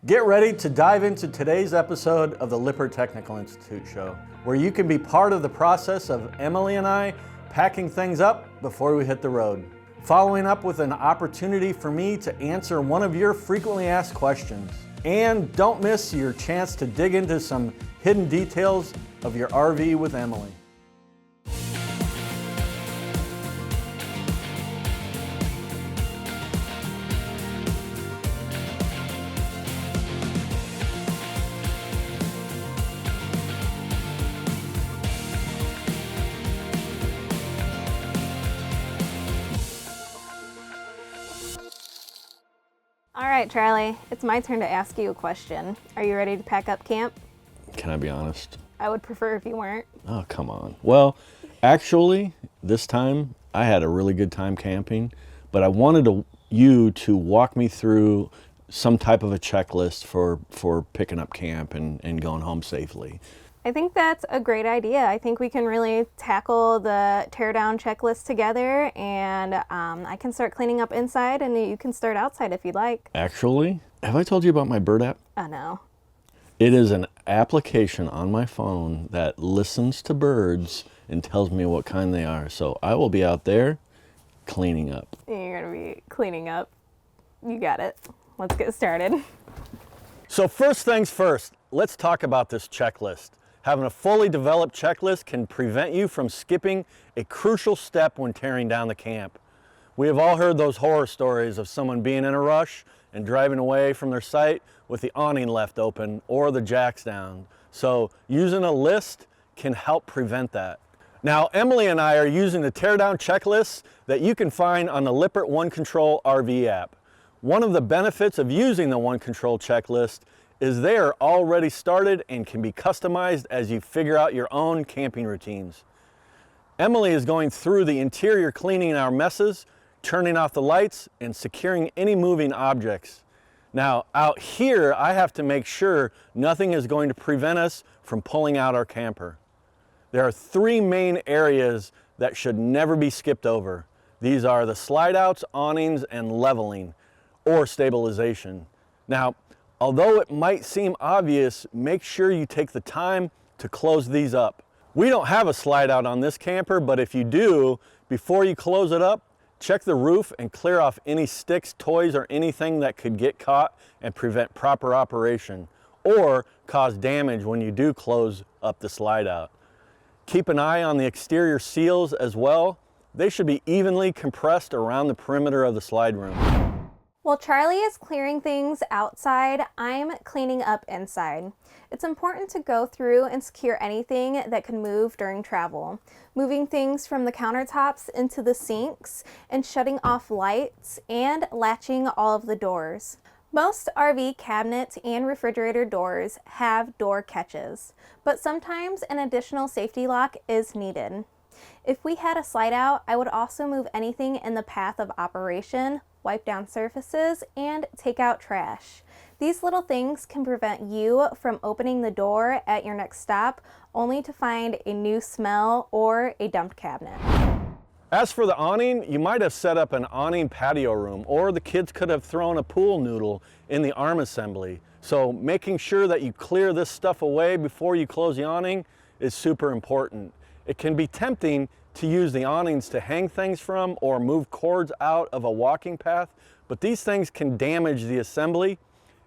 Get ready to dive into today's episode of the Lippert Technical Institute Show, where you can be part of the process of Emily and I packing things up before we hit the road. Following up with an opportunity for me to answer one of your frequently asked questions. And don't miss your chance to dig into some hidden details of your RV with Emily. All right, Charlie, it's my turn to ask you a question. Are you ready to pack up camp? Can I be honest? I would prefer if you weren't. Oh, come on. Well, actually, this time I had a really good time camping, but I wanted you to walk me through some type of a checklist for picking up camp and going home safely. I think that's a great idea. I think we can really tackle the teardown checklist together, and I can start cleaning up inside, and you can start outside if you'd like. Actually, have I told you about my bird app? Oh, no. It is an application on my phone that listens to birds and tells me what kind they are. So I will be out there cleaning up. You're going to be cleaning up. You got it. Let's get started. So first things first, let's talk about this checklist. Having a fully developed checklist can prevent you from skipping a crucial step when tearing down the camp. We have all heard those horror stories of someone being in a rush and driving away from their site with the awning left open or the jacks down. So using a list can help prevent that. Now, Emily and I are using the teardown checklists that you can find on the Lippert One Control RV app. One of the benefits of using the One Control checklist is they are already started and can be customized as you figure out your own camping routines. Emily is going through the interior, cleaning our messes, turning off the lights, and securing any moving objects. Now, out here, I have to make sure nothing is going to prevent us from pulling out our camper. There are three main areas that should never be skipped over. These are the slide outs, awnings, and leveling or stabilization. Now, although it might seem obvious, make sure you take the time to close these up. We don't have a slide out on this camper, but if you do, before you close it up, check the roof and clear off any sticks, toys, or anything that could get caught and prevent proper operation or cause damage when you do close up the slide out. Keep an eye on the exterior seals as well. They should be evenly compressed around the perimeter of the slide room. While Charlie is clearing things outside, I'm cleaning up inside. It's important to go through and secure anything that can move during travel. Moving things from the countertops into the sinks and shutting off lights and latching all of the doors. Most RV cabinet and refrigerator doors have door catches, but sometimes an additional safety lock is needed. If we had a slide out, I would also move anything in the path of operation, wipe down surfaces, and take out trash. These little things can prevent you from opening the door at your next stop, only to find a new smell or a dumped cabinet. As for the awning, you might have set up an awning patio room, or the kids could have thrown a pool noodle in the arm assembly. So making sure that you clear this stuff away before you close the awning is super important. It can be tempting to use the awnings to hang things from or move cords out of a walking path, but these things can damage the assembly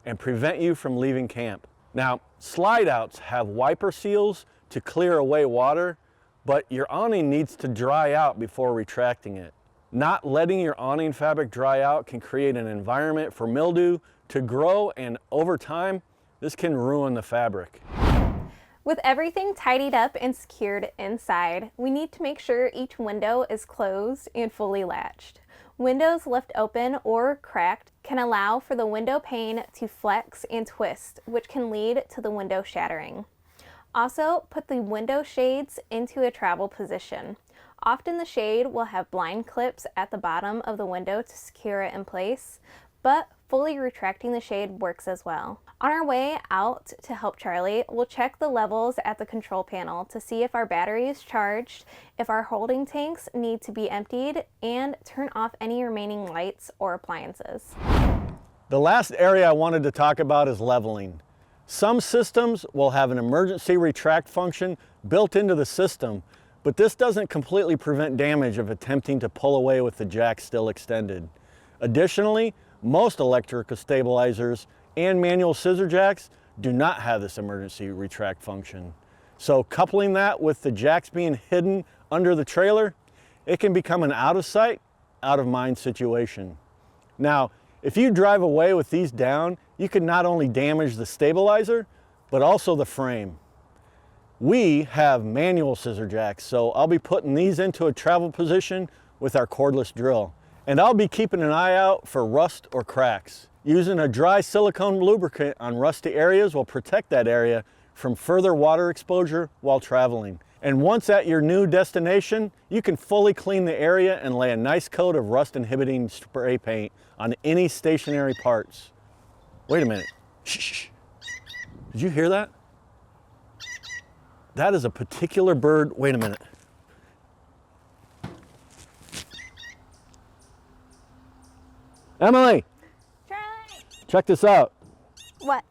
and prevent you from leaving camp. Now, slide outs have wiper seals to clear away water, but your awning needs to dry out before retracting it. Not letting your awning fabric dry out can create an environment for mildew to grow, and over time, this can ruin the fabric. With everything tidied up and secured inside, we need to make sure each window is closed and fully latched. Windows left open or cracked can allow for the window pane to flex and twist, which can lead to the window shattering. Also, put the window shades into a travel position. Often the shade will have blind clips at the bottom of the window to secure it in place, but fully retracting the shade works as well. On our way out to help Charlie, we'll check the levels at the control panel to see if our battery is charged, if our holding tanks need to be emptied, and turn off any remaining lights or appliances. The last area I wanted to talk about is leveling. Some systems will have an emergency retract function built into the system, but this doesn't completely prevent damage of attempting to pull away with the jack still extended. Additionally, most electrical stabilizers and manual scissor jacks do not have this emergency retract function. So coupling that with the jacks being hidden under the trailer, it can become an out of sight, out of mind situation. Now, if you drive away with these down, you can not only damage the stabilizer, but also the frame. We have manual scissor jacks, so I'll be putting these into a travel position with our cordless drill. And I'll be keeping an eye out for rust or cracks. Using a dry silicone lubricant on rusty areas will protect that area from further water exposure while traveling. And once at your new destination, you can fully clean the area and lay a nice coat of rust inhibiting spray paint on any stationary parts. Wait a minute. Shh. Did you hear that? That is a particular bird. Wait a minute. Emily, Charlie! check this out. What?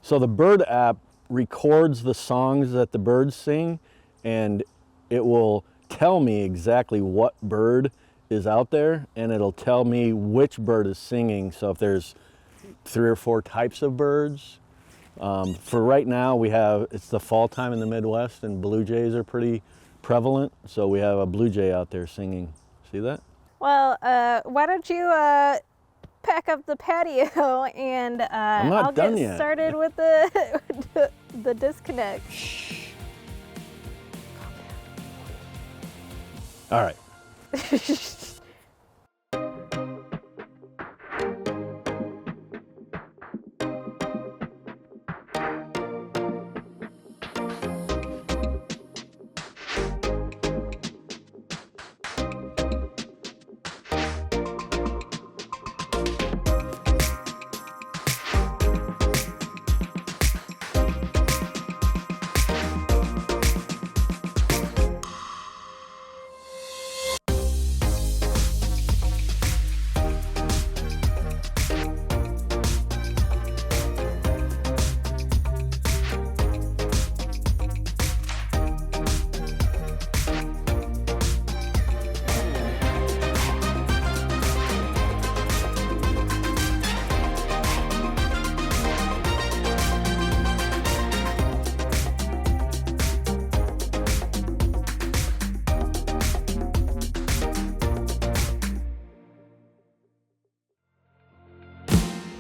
So the bird app records the songs that the birds sing, and it will tell me exactly what bird is out there, and it'll tell me which bird is singing. So if there's 3 or 4 types of birds, for right now it's the fall time in the Midwest, and blue jays are pretty prevalent. So we have a blue jay out there singing. See that? Well, why don't you pack up the patio and I'll get started with the the disconnect. All right.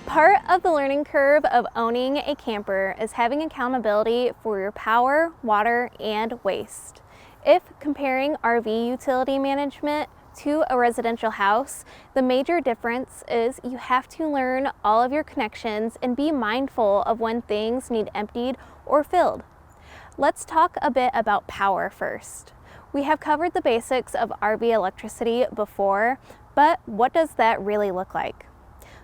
Part of the learning curve of owning a camper is having accountability for your power, water, and waste. If comparing RV utility management to a residential house, the major difference is you have to learn all of your connections and be mindful of when things need emptied or filled. Let's talk a bit about power first. We have covered the basics of RV electricity before, but what does that really look like?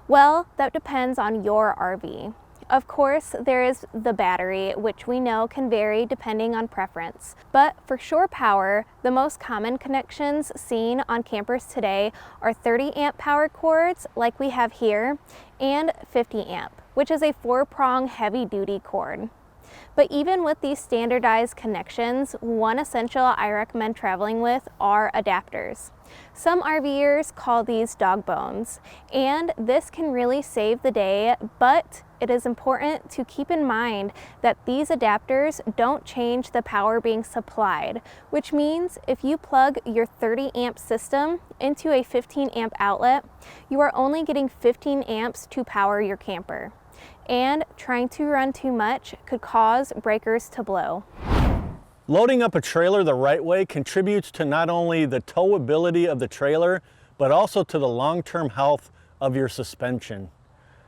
Well, that depends on your RV. Of course, there is the battery, which we know can vary depending on preference. But for shore power, the most common connections seen on campers today are 30 amp power cords like we have here, and 50 amp, which is a 4-prong heavy-duty cord. But even with these standardized connections, one essential I recommend traveling with are adapters. Some RVers call these dog bones, and this can really save the day, but it is important to keep in mind that these adapters don't change the power being supplied, which means if you plug your 30 amp system into a 15 amp outlet, you are only getting 15 amps to power your camper. And trying to run too much could cause breakers to blow. Loading up a trailer the right way contributes to not only the towability of the trailer, but also to the long-term health of your suspension.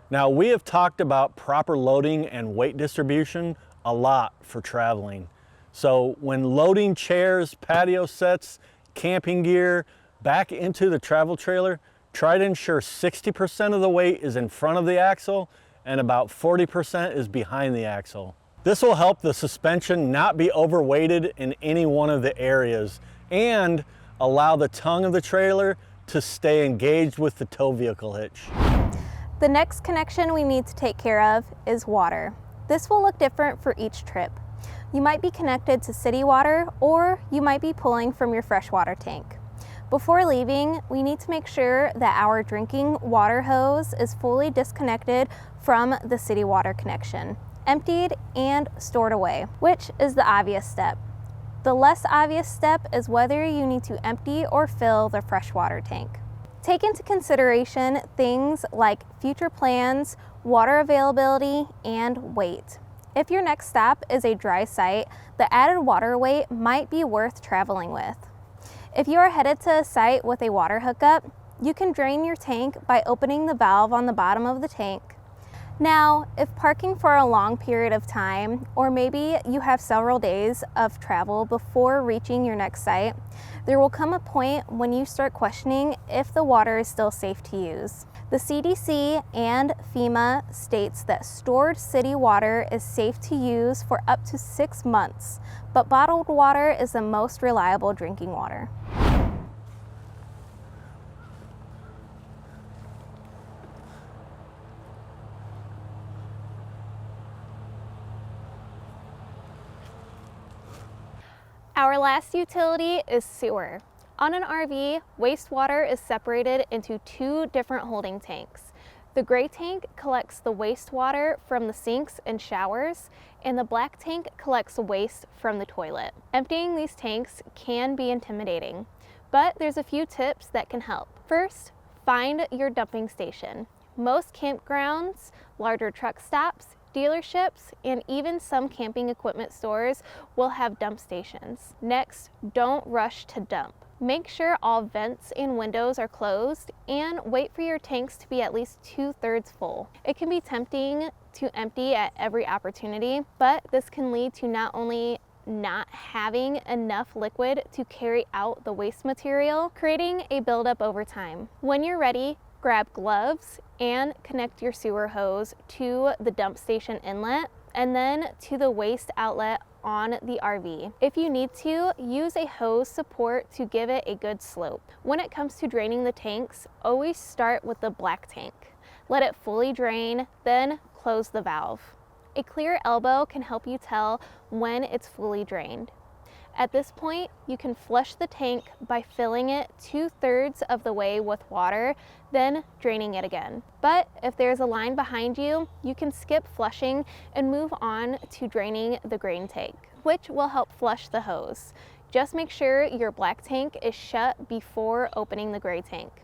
Now, we have talked about proper loading and weight distribution a lot for traveling. So when loading chairs, patio sets, camping gear back into the travel trailer, try to ensure 60% of the weight is in front of the axle and about 40% is behind the axle. This will help the suspension not be overweighted in any one of the areas and allow the tongue of the trailer to stay engaged with the tow vehicle hitch. The next connection we need to take care of is water. This will look different for each trip. You might be connected to city water, or you might be pulling from your freshwater tank. Before leaving, we need to make sure that our drinking water hose is fully disconnected from the city water connection, emptied and stored away, which is the obvious step. The less obvious step is whether you need to empty or fill the freshwater tank. Take into consideration things like future plans, water availability, and weight. If your next stop is a dry site, the added water weight might be worth traveling with. If you are headed to a site with a water hookup, you can drain your tank by opening the valve on the bottom of the tank. Now, if parking for a long period of time, or maybe you have several days of travel before reaching your next site, there will come a point when you start questioning if the water is still safe to use. The CDC and FEMA states that stored city water is safe to use for up to 6 months, but bottled water is the most reliable drinking water. Our last utility is sewer. On an RV, wastewater is separated into 2 different holding tanks. The gray tank collects the wastewater from the sinks and showers, and the black tank collects waste from the toilet. Emptying these tanks can be intimidating, but there's a few tips that can help. First, find your dumping station. Most campgrounds, larger truck stops, dealerships, and even some camping equipment stores will have dump stations. Next, don't rush to dump. Make sure all vents and windows are closed, and wait for your tanks to be at least 2/3 full. It can be tempting to empty at every opportunity, but this can lead to not only not having enough liquid to carry out the waste material, creating a buildup over time. When you're ready, grab gloves and connect your sewer hose to the dump station inlet and then to the waste outlet on the RV. If you need to, use a hose support to give it a good slope. When it comes to draining the tanks, always start with the black tank. Let it fully drain, then close the valve. A clear elbow can help you tell when it's fully drained. At this point, you can flush the tank by filling it 2/3 of the way with water, then draining it again. But if there's a line behind you, you can skip flushing and move on to draining the grain tank, which will help flush the hose. Just make sure your black tank is shut before opening the gray tank.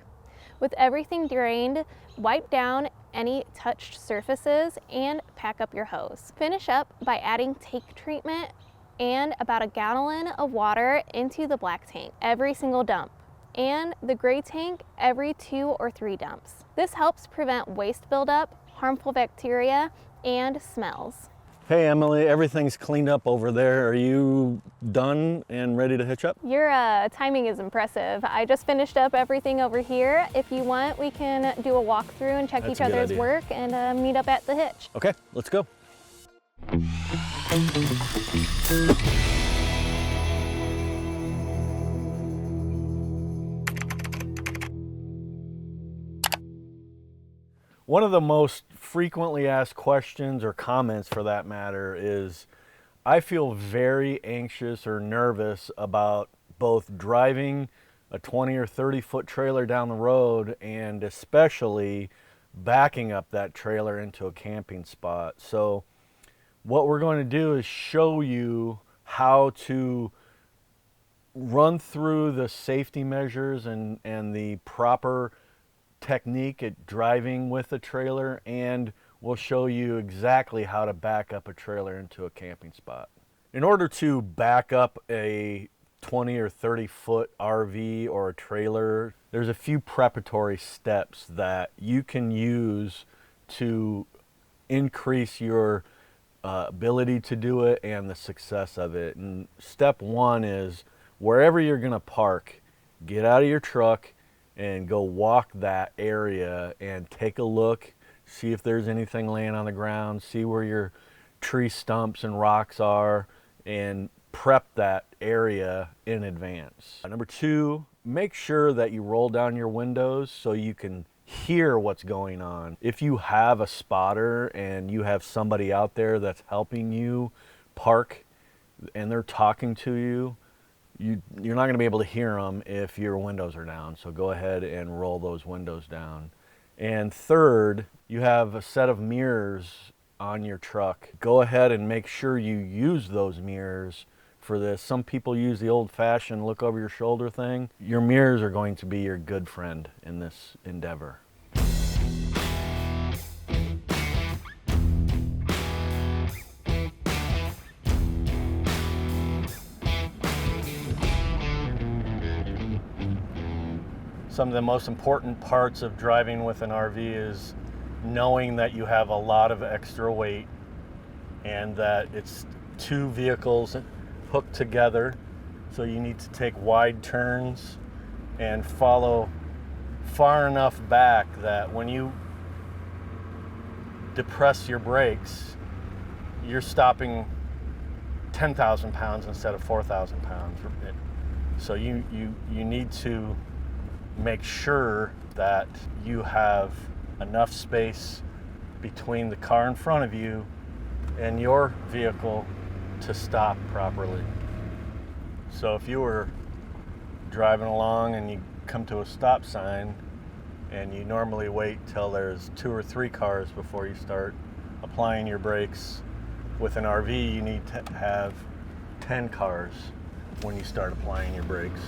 With everything drained, wipe down any touched surfaces and pack up your hose. Finish up by adding tank treatment and about 1 gallon of water into the black tank every single dump, and the gray tank every 2 or 3 dumps. This helps prevent waste buildup, harmful bacteria, and smells. Hey Emily, everything's cleaned up over there. Are you done and ready to hitch up? Your timing is impressive. I just finished up everything over here. If you want, we can do a walkthrough and check each other's work and meet up at the hitch. Okay, let's go. One of the most frequently asked questions, or comments for that matter, is I feel very anxious or nervous about both driving a 20 or 30 foot trailer down the road and especially backing up that trailer into a camping spot. So what we're going to do is show you how to run through the safety measures and the proper technique at driving with a trailer, and we'll show you exactly how to back up a trailer into a camping spot. In order to back up a 20 or 30 foot RV or a trailer, there's a few preparatory steps that you can use to increase your ability to do it and the success of it. And step one is, wherever you're going to park, get out of your truck and go walk that area and take a look, see if there's anything laying on the ground, see where your tree stumps and rocks are, and prep that area in advance. Number two, make sure that you roll down your windows so you can hear what's going on. If you have a spotter and you have somebody out there that's helping you park and they're talking to you, you're not going to be able to hear them if your windows are down. So go ahead and roll those windows down. And third, you have a set of mirrors on your truck. Go ahead and make sure you use those mirrors for this. Some people use the old-fashioned look over your shoulder thing. Your mirrors are going to be your good friend in this endeavor. Some of the most important parts of driving with an RV is knowing that you have a lot of extra weight and that it's two vehicles hooked together. So you need to take wide turns and follow far enough back that when you depress your brakes, you're stopping 10,000 pounds instead of 4,000 pounds. So you need to make sure that you have enough space between the car in front of you and your vehicle to stop properly. So if you were driving along and you come to a stop sign and you normally wait till there's 2 or 3 cars before you start applying your brakes, with an RV you need to have 10 cars when you start applying your brakes.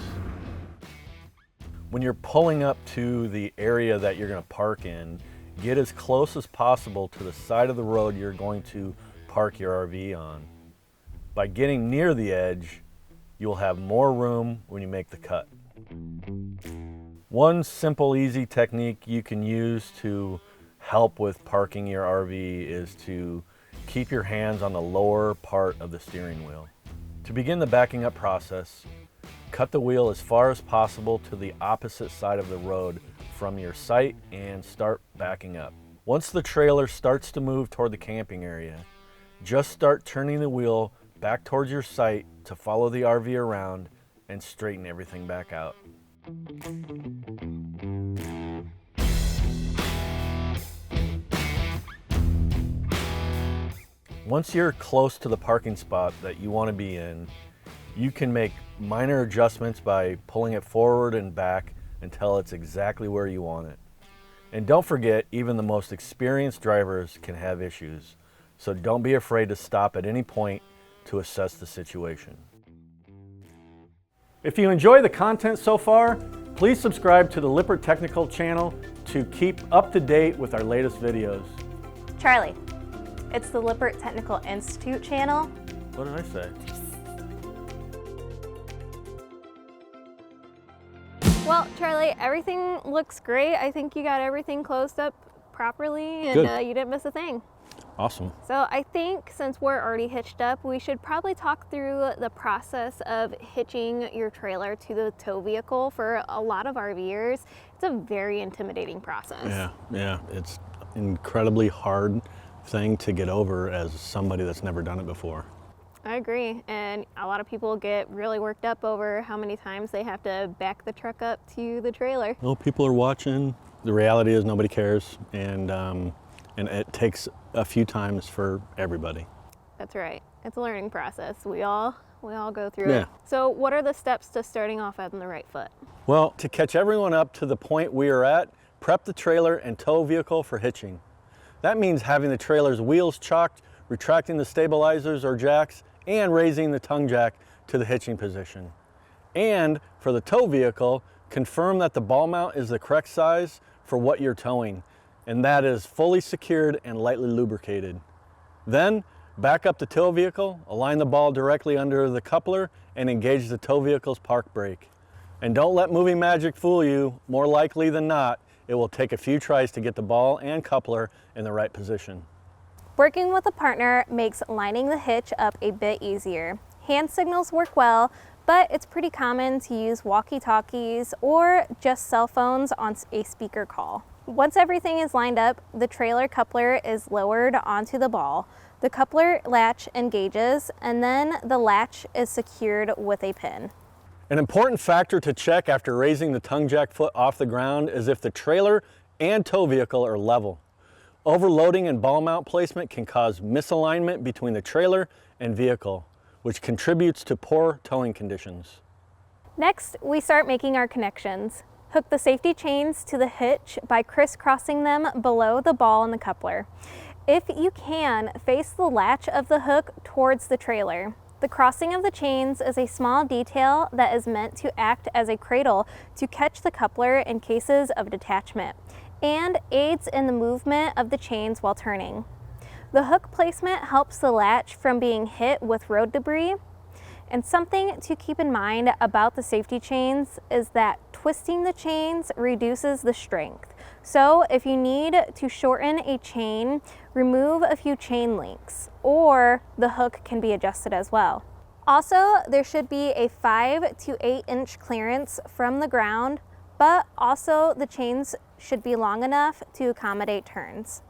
When you're pulling up to the area that you're going to park in, get as close as possible to the side of the road you're going to park your RV on. By getting near the edge, you will have more room when you make the cut. One simple, easy technique you can use to help with parking your RV is to keep your hands on the lower part of the steering wheel. To begin the backing up process, cut the wheel as far as possible to the opposite side of the road from your sight and start backing up. Once the trailer starts to move toward the camping area, just start turning the wheel back towards your sight to follow the RV around and straighten everything back out. Once you're close to the parking spot that you want to be in, you can make minor adjustments by pulling it forward and back until it's exactly where you want it. And don't forget, even the most experienced drivers can have issues, so don't be afraid to stop at any point to assess the situation. If you enjoy the content so far, please subscribe to the Lippert Technical channel to keep up to date with our latest videos. Charlie, it's the Lippert Technical Institute channel. What did I say? Well, Charlie, everything looks great. I think you got everything closed up properly and you didn't miss a thing. Awesome. So I think since we're already hitched up, we should probably talk through the process of hitching your trailer to the tow vehicle. For a lot of RVers, it's a very intimidating process. Yeah, it's an incredibly hard thing to get over as somebody that's never done it before. I agree, and a lot of people get really worked up over how many times they have to back the truck up to the trailer. Well, people are watching. The reality is nobody cares, and it takes a few times for everybody. That's right. It's a learning process. We all go through it. So what are the steps to starting off on the right foot? Well, to catch everyone up to the point we are at, prep the trailer and tow vehicle for hitching. That means having the trailer's wheels chocked, retracting the stabilizers or jacks, and raising the tongue jack to the hitching position. And for the tow vehicle, confirm that the ball mount is the correct size for what you're towing, and that is fully secured and lightly lubricated. Then, back up the tow vehicle, align the ball directly under the coupler, and engage the tow vehicle's park brake. And don't let movie magic fool you. More likely than not, it will take a few tries to get the ball and coupler in the right position. Working with a partner makes lining the hitch up a bit easier. Hand signals work well, but it's pretty common to use walkie-talkies or just cell phones on a speaker call. Once everything is lined up, the trailer coupler is lowered onto the ball. The coupler latch engages, and then the latch is secured with a pin. An important factor to check after raising the tongue jack foot off the ground is if the trailer and tow vehicle are level. Overloading and ball mount placement can cause misalignment between the trailer and vehicle, which contributes to poor towing conditions. Next, we start making our connections. Hook the safety chains to the hitch by crisscrossing them below the ball and the coupler. If you can, face the latch of the hook towards the trailer. The crossing of the chains is a small detail that is meant to act as a cradle to catch the coupler in cases of detachment, and aids in the movement of the chains while turning. The hook placement helps the latch from being hit with road debris. And something to keep in mind about the safety chains is that twisting the chains reduces the strength. So if you need to shorten a chain, remove a few chain links, or the hook can be adjusted as well. Also, there should be a 5 to 8 inch clearance from the ground, but also the chains should be long enough to accommodate turns.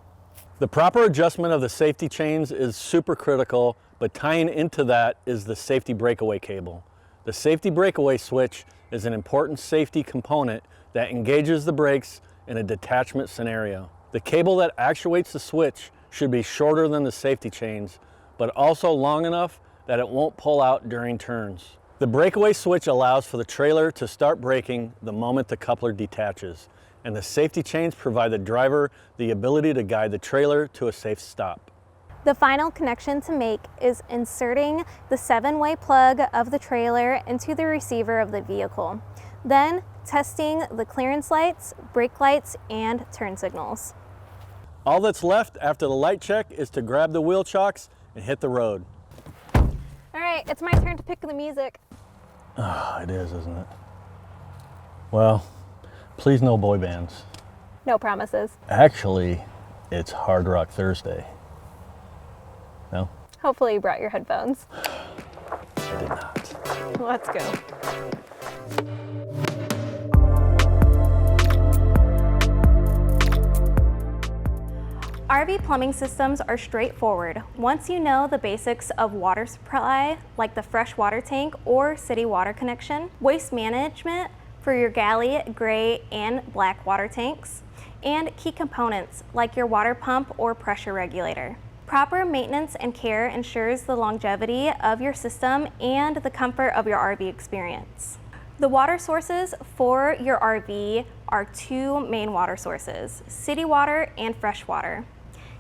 The proper adjustment of the safety chains is super critical, but tying into that is the safety breakaway cable. The safety breakaway switch is an important safety component that engages the brakes in a detachment scenario. The cable that actuates the switch should be shorter than the safety chains, but also long enough that it won't pull out during turns. The breakaway switch allows for the trailer to start braking the moment the coupler detaches, and the safety chains provide the driver the ability to guide the trailer to a safe stop. The final connection to make is inserting the 7-way plug of the trailer into the receiver of the vehicle. Then testing the clearance lights, brake lights, and turn signals. All that's left after the light check is to grab the wheel chocks and hit the road. All right, it's my turn to pick the music. It is, isn't it? Well, please no boy bands. No promises. Actually, it's Hard Rock Thursday. No? Hopefully you brought your headphones. I did not. Let's go. RV plumbing systems are straightforward once you know the basics of water supply, like the fresh water tank or city water connection, waste management for your galley, gray, and black water tanks, and key components like your water pump or pressure regulator. Proper maintenance and care ensures the longevity of your system and the comfort of your RV experience. The water sources for your RV are 2 main water sources, city water and fresh water.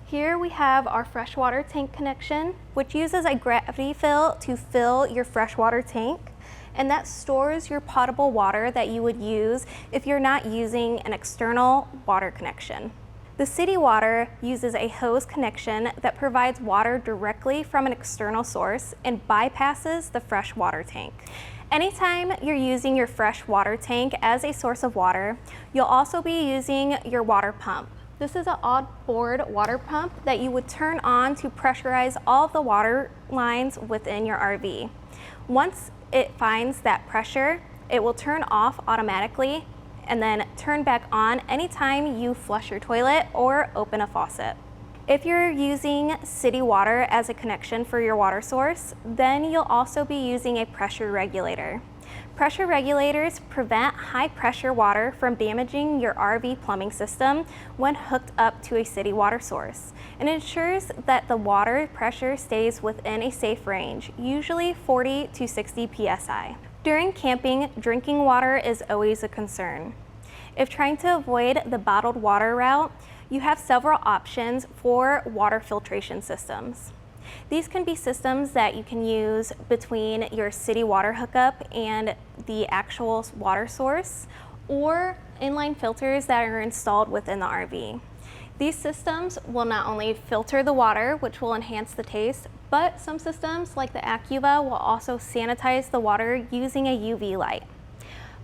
Here we have our freshwater tank connection, which uses a gravity fill to fill your freshwater tank, and that stores your potable water that you would use if you're not using an external water connection. The city water uses a hose connection that provides water directly from an external source and bypasses the freshwater tank. Anytime you're using your fresh water tank as a source of water, you'll also be using your water pump. This is an odd-board water pump that you would turn on to pressurize all of the water lines within your RV. Once it finds that pressure, it will turn off automatically and then turn back on anytime you flush your toilet or open a faucet. If you're using city water as a connection for your water source, then you'll also be using a pressure regulator. Pressure regulators prevent high pressure water from damaging your RV plumbing system when hooked up to a city water source, and ensures that the water pressure stays within a safe range, usually 40 to 60 psi. During camping, drinking water is always a concern. If trying to avoid the bottled water route, you have several options for water filtration systems. These can be systems that you can use between your city water hookup and the actual water source, or inline filters that are installed within the RV. These systems will not only filter the water, which will enhance the taste, but some systems like the Accuva will also sanitize the water using a UV light.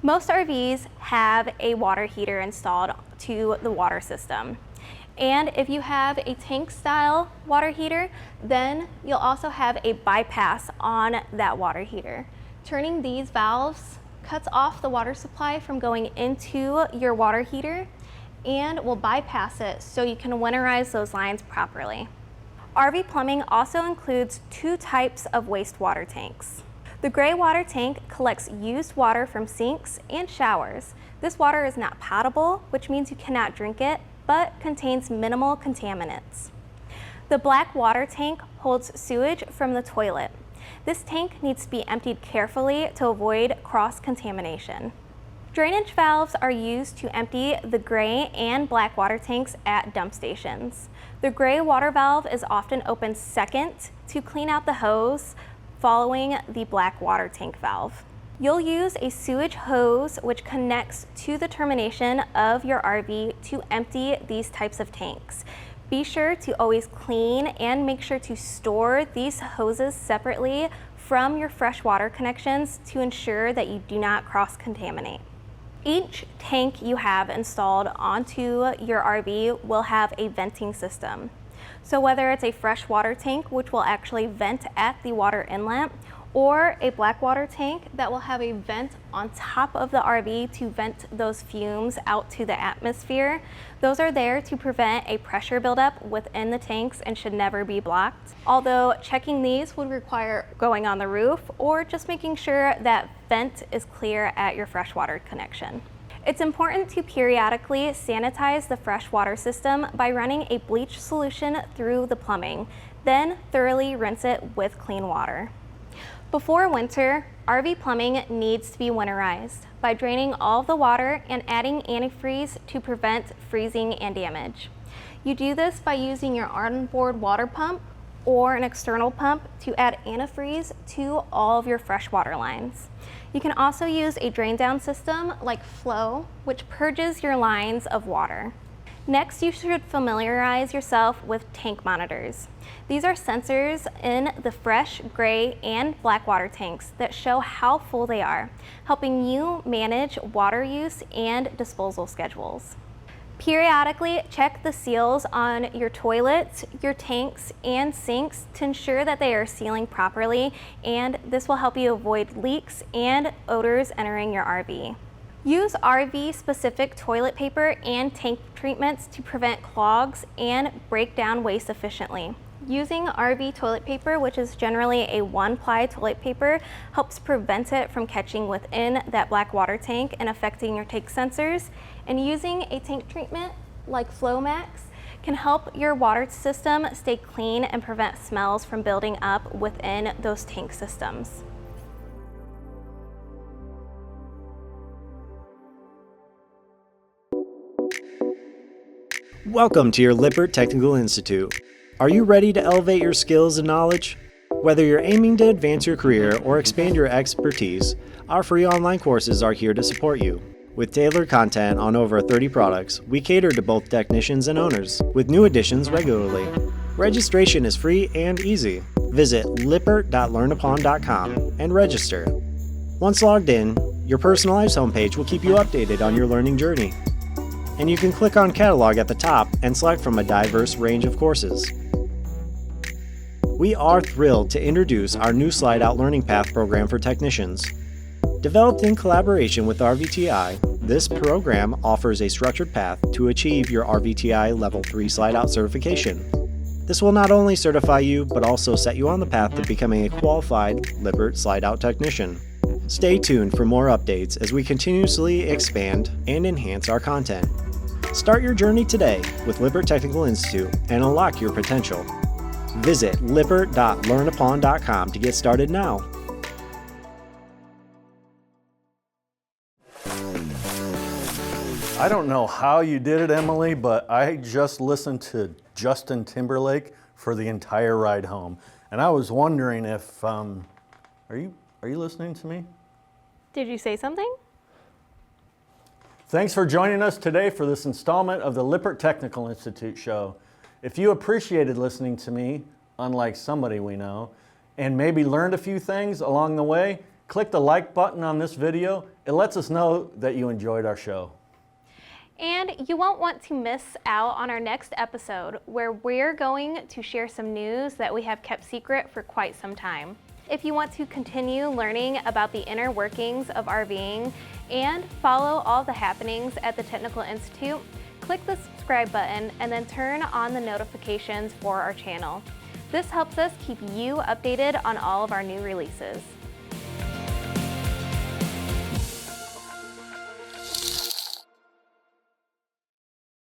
Most RVs have a water heater installed to the water system. And if you have a tank style water heater, then you'll also have a bypass on that water heater. Turning these valves cuts off the water supply from going into your water heater and will bypass it so you can winterize those lines properly. RV plumbing also includes 2 types of wastewater tanks. The gray water tank collects used water from sinks and showers. This water is not potable, which means you cannot drink it, but contains minimal contaminants. The black water tank holds sewage from the toilet. This tank needs to be emptied carefully to avoid cross-contamination. Drainage valves are used to empty the gray and black water tanks at dump stations. The gray water valve is often opened second to clean out the hose following the black water tank valve. You'll use a sewage hose which connects to the termination of your RV to empty these types of tanks. Be sure to always clean and make sure to store these hoses separately from your freshwater connections to ensure that you do not cross-contaminate. Each tank you have installed onto your RV will have a venting system. So whether it's a freshwater tank, which will actually vent at the water inlet, or a black water tank that will have a vent on top of the RV to vent those fumes out to the atmosphere. Those are there to prevent a pressure buildup within the tanks and should never be blocked. Although checking these would require going on the roof or just making sure that vent is clear at your freshwater connection. It's important to periodically sanitize the freshwater system by running a bleach solution through the plumbing, then thoroughly rinse it with clean water. Before winter, RV plumbing needs to be winterized by draining all of the water and adding antifreeze to prevent freezing and damage. You do this by using your onboard water pump or an external pump to add antifreeze to all of your freshwater lines. You can also use a drain down system like Flow, which purges your lines of water. Next, you should familiarize yourself with tank monitors. These are sensors in the fresh, gray, and black water tanks that show how full they are, helping you manage water use and disposal schedules. Periodically check the seals on your toilets, your tanks, and sinks to ensure that they are sealing properly, and this will help you avoid leaks and odors entering your RV. Use RV-specific toilet paper and tank treatments to prevent clogs and break down waste efficiently. Using RV toilet paper, which is generally a one-ply toilet paper, helps prevent it from catching within that black water tank and affecting your tank sensors. And using a tank treatment like FlowMax can help your water system stay clean and prevent smells from building up within those tank systems. Welcome to your Lippert Technical Institute. Are you ready to elevate your skills and knowledge? Whether you're aiming to advance your career or expand your expertise, our free online courses are here to support you. With tailored content on over 30 products, we cater to both technicians and owners, with new additions regularly. Registration is free and easy. Visit lippert.learnupon.com and register. Once logged in, your personalized homepage will keep you updated on your learning journey. And you can click on Catalog at the top and select from a diverse range of courses. We are thrilled to introduce our new Slide Out Learning Path program for technicians. Developed in collaboration with RVTI, this program offers a structured path to achieve your RVTI Level 3 Slide Out certification. This will not only certify you, but also set you on the path to becoming a qualified Lippert Slide Out technician. Stay tuned for more updates as we continuously expand and enhance our content. Start your journey today with Lippert Technical Institute and unlock your potential. Visit lippert.learnupon.com to get started now. I don't know how you did it, Emily, but I just listened to Justin Timberlake for the entire ride home. And I was wondering if, are you listening to me? Did you say something? Thanks for joining us today for this installment of the Lippert Technical Institute Show. If you appreciated listening to me, unlike somebody we know, and maybe learned a few things along the way, click the like button on this video. It lets us know that you enjoyed our show. And you won't want to miss out on our next episode, where we're going to share some news that we have kept secret for quite some time. If you want to continue learning about the inner workings of RVing and follow all the happenings at the Technical Institute, click the subscribe button and then turn on the notifications for our channel. This helps us keep you updated on all of our new releases.